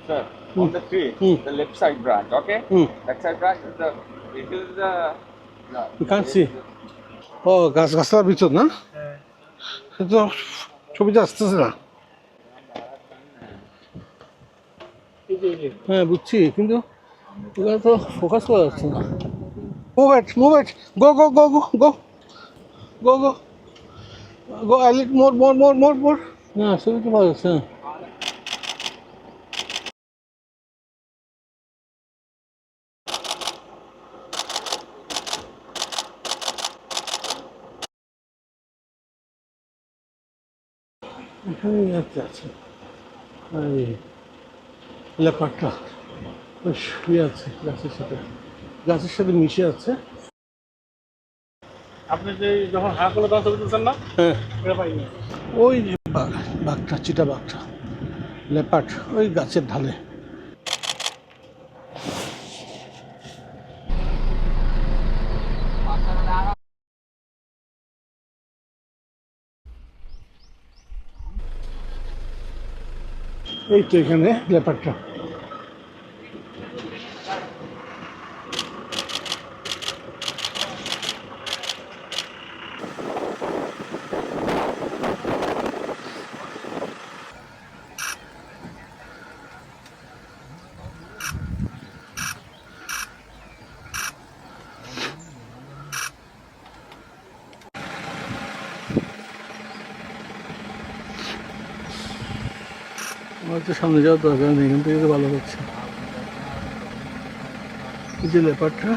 Sir, on the tree, the left side branch, okay? Left side branch is the, it is the, You can't see. ও গাছগাছলার ভিতর না, সে তো ছবিতে আসতেছে না। হ্যাঁ বুঝছি, কিন্তু এখানে তো ফোকাস করা যাচ্ছে না। Move it, go go go go go go go go, a little more more more more more. না ছবি তো পাওয়া যাচ্ছে না। এখানে একটা আছে, এই লেপারটা শুয়ে আছে গাছের সাথে মিশে আছে। আপনি যে যখন হা করলে তখন ছবি তুলছেন না? হ্যাঁ, এটা পাইনি। ওই যে বাঘটা, চিতা বাঘটা, লেপার্ড ওই গাছের ঢালে। এই তো এখানে লেপার্ডটা। আমার তো সামনে যাওয়ার দরকার নেই, এখান থেকে তো ভালো হচ্ছে। এই যে লেপার্ডটা